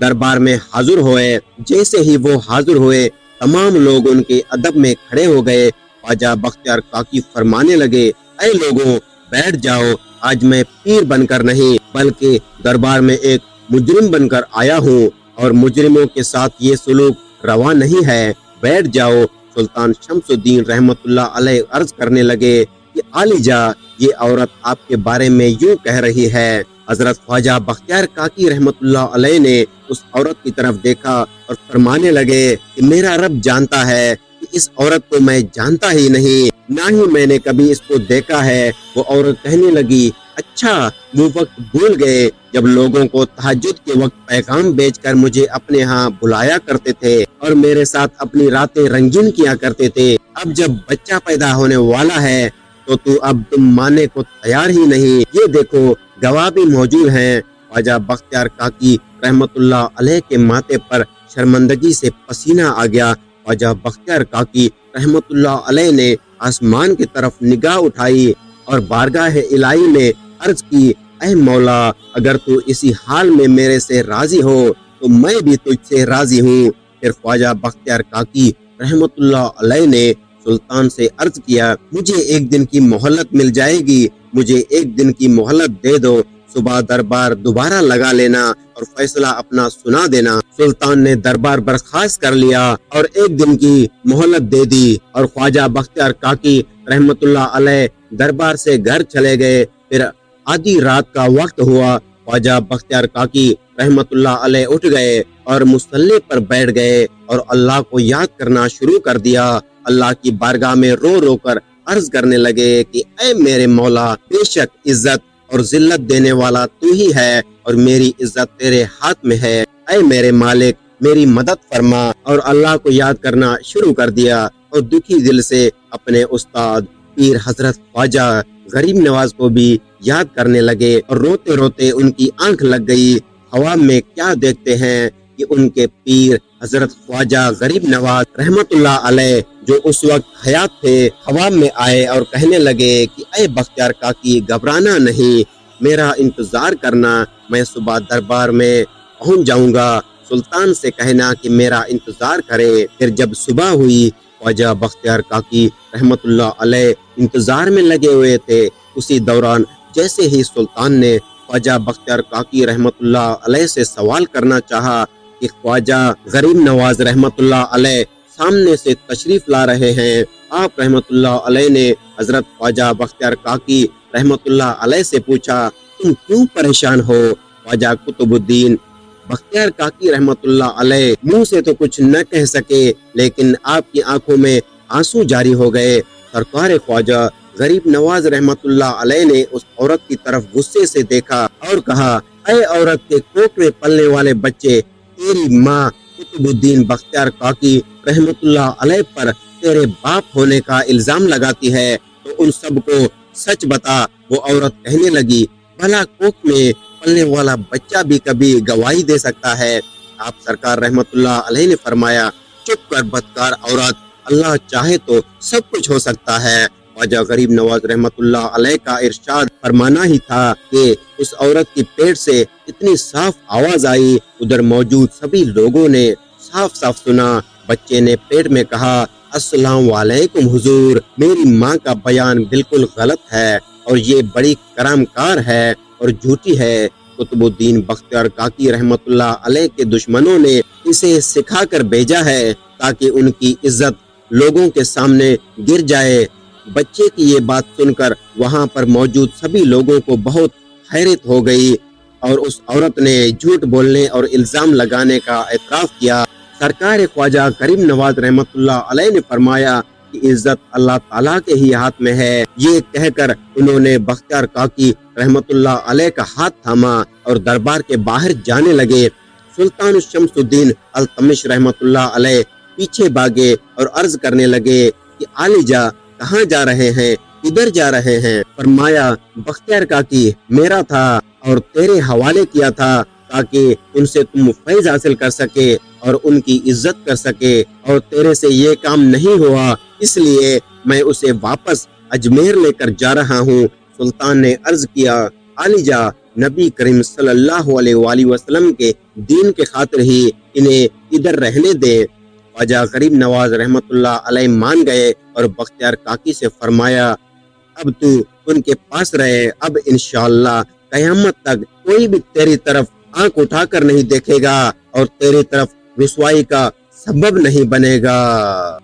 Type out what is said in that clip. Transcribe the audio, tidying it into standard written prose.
دربار میں حاضر ہوئے۔ جیسے ہی وہ حاضر ہوئے تمام لوگ ان کے ادب میں کھڑے ہو گئے۔ خواجہ بختیار کاکی فرمانے لگے، اے لوگوں بیٹھ جاؤ، آج میں پیر بن کر نہیں بلکہ دربار میں ایک مجرم بن کر آیا ہوں اور مجرموں کے ساتھ یہ سلوک روا نہیں ہے، بیٹھ جاؤ۔ سلطان شمس الدین رحمت اللہ علیہ عرض کرنے لگے کہ عالیجا یہ عورت آپ کے بارے میں یوں کہہ رہی ہے۔ حضرت خواجہ بختیار کاکی رحمت اللہ علیہ نے اس عورت کی طرف دیکھا اور فرمانے لگے کہ میرا رب جانتا ہے کہ اس عورت کو میں جانتا ہی نہیں، نہ ہی میں نے کبھی اس کو دیکھا ہے۔ وہ عورت کہنے لگی، اچھا وہ وقت بھول گئے جب لوگوں کو تہجد کے وقت پیغام بیچ کر مجھے اپنے ہاں بلایا کرتے تھے اور میرے ساتھ اپنی راتیں رنگین کیا کرتے تھے۔ اب جب بچہ پیدا ہونے والا ہے تو اب تم ماننے کو تیار ہی نہیں۔ یہ دیکھو گواہ بھی موجود ہیں۔ خواجہ بختیار کاکی رحمت اللہ علیہ کے ماتھے پر شرمندگی سے پسینہ آ گیا۔ خواجہ بختیار کاکی رحمت اللہ علیہ نے آسمان کی طرف نگاہ اٹھائی اور بارگاہ الہی میں عرض کی، اے مولا اگر تو اسی حال میں میرے سے راضی ہو تو میں بھی تجھ سے راضی ہوں۔ پھر خواجہ بختیار کاکی رحمت اللہ علیہ نے سلطان سے عرض کیا، مجھے ایک دن کی مہلت مل جائے گی، مجھے ایک دن کی مہلت دے دو، صبح دربار دوبارہ لگا لینا اور فیصلہ اپنا سنا دینا۔ سلطان نے دربار برخاست کر لیا اور ایک دن کی مہلت دے دی اور خواجہ بختیار کاکی رحمت اللہ علیہ دربار سے گھر چلے گئے۔ پھر آدھی رات کا وقت ہوا، خواجہ بختیار کاکی رحمت اللہ علیہ اٹھ گئے اور مصلی پر بیٹھ گئے اور اللہ کو یاد کرنا شروع کر دیا۔ اللہ کی بارگاہ میں رو رو کر عرض کرنے لگے کہ اے میرے مولا، بے شک عزت اور ذلت دینے والا تو ہی ہے اور میری عزت تیرے ہاتھ میں ہے۔ اے میرے مالک میری مدد فرما۔ اور اللہ کو یاد کرنا شروع کر دیا اور دکھی دل سے اپنے استاد پیر حضرت خواجہ غریب نواز کو بھی یاد کرنے لگے اور روتے روتے ان کی آنکھ لگ گئی۔ خواب میں کیا دیکھتے ہیں کہ ان کے پیر حضرت خواجہ غریب نواز رحمت اللہ علیہ جو اس وقت حیات تھے خواب میں آئے اور کہنے لگے کہ اے بختیار کاکی گھبرانا نہیں، میرا انتظار کرنا، میں صبح دربار میں پہنچ جاؤں گا، سلطان سے کہنا کہ میرا انتظار کرے۔ پھر جب صبح ہوئی خواجہ بختیار کاکی رحمت اللہ علیہ انتظار میں لگے ہوئے تھے۔ اسی دوران جیسے ہی سلطان نے خواجہ بختیار کاکی رحمت اللہ علیہ سے سوال کرنا چاہا کہ خواجہ غریب نواز رحمت اللہ علیہ سامنے سے تشریف لا رہے ہیں، آپ رحمت اللہ علیہ نے حضرت خواجہ بختیار کاکی رحمت اللہ علیہ سے پوچھا، تم کیوں پریشان ہو؟ خواجہ قطب الدین بختیار کاکی رحمت اللہ علیہ منہ سے تو کچھ نہ کہہ سکے لیکن آپ کی آنکھوں میں آنسو جاری ہو گئے۔ سرکار خواجہ غریب نواز رحمت اللہ علیہ نے اس عورت کی طرف غصے سے دیکھا اور کہا، اے عورت کے کوکھ میں پلنے والے بچے، تیری ماں قطب الدین بختیار کاکی رحمت اللہ علیہ پر تیرے باپ ہونے کا الزام لگاتی ہے تو ان سب کو سچ بتا۔ وہ عورت کہنے لگی، بھلا کوکھ میں پلنے والا بچہ بھی کبھی گواہی دے سکتا ہے؟ آپ سرکار رحمت اللہ علیہ نے فرمایا، چپ کر بدکار عورت، اللہ چاہے تو سب کچھ ہو سکتا ہے۔ خواجہ غریب نواز رحمت اللہ علیہ کا ارشاد فرمانا ہی تھا کہ اس عورت کی پیٹ سے اتنی صاف آواز آئی، ادھر موجود سبھی لوگوں نے صاف صاف سنا۔ بچے نے پیٹ میں کہا، السلام علیکم حضور، میری ماں کا بیان بالکل غلط ہے اور یہ بڑی کرم کار ہے اور جھوٹی ہے۔ قطب الدین بختیار کاکی رحمت اللہ علیہ کے دشمنوں نے اسے سکھا کر بھیجا ہے تاکہ ان کی عزت لوگوں کے سامنے گر جائے۔ بچے کی یہ بات سن کر وہاں پر موجود سبھی لوگوں کو بہت حیرت ہو گئی اور اس عورت نے جھوٹ بولنے اور الزام لگانے کا اعتراف کیا۔ سرکار خواجہ غریب نواز رحمت اللہ علیہ نے فرمایا کہ عزت اللہ تعالیٰ کے ہی ہاتھ میں ہے۔ یہ کہہ کر انہوں نے بختیار کاکی رحمت اللہ علیہ کا ہاتھ تھاما اور دربار کے باہر جانے لگے۔ سلطان شمس الدین التمش رحمت اللہ علیہ پیچھے بھاگے اور عرض کرنے لگے کہ عالیجا کہاں جا رہے ہیں، ادھر جا رہے ہیں؟ فرمایا، بختیار کاکی میرا تھا اور تیرے حوالے کیا تھا تاکہ ان سے تم فیض حاصل کر سکے اور ان کی عزت کر سکے، اور تیرے سے یہ کام نہیں ہوا، اس لیے میں اسے واپس اجمیر لے کر جا رہا ہوں۔ سلطان نے عرض کیا، عالیجا نبی کریم صلی اللہ علیہ وآلہ وسلم کے دین کے خاطر ہی انہیں ادھر رہنے دیں۔ خواجہ غریب نواز رحمت اللہ علیہ مان گئے اور بختیار کاکی سے فرمایا اب تو ان کے پاس رہے، اب انشاءاللہ قیامت تک کوئی بھی تیری طرف آنکھ اٹھا کر نہیں دیکھے گا اور تیری طرف رسوائی کا سبب نہیں بنے گا۔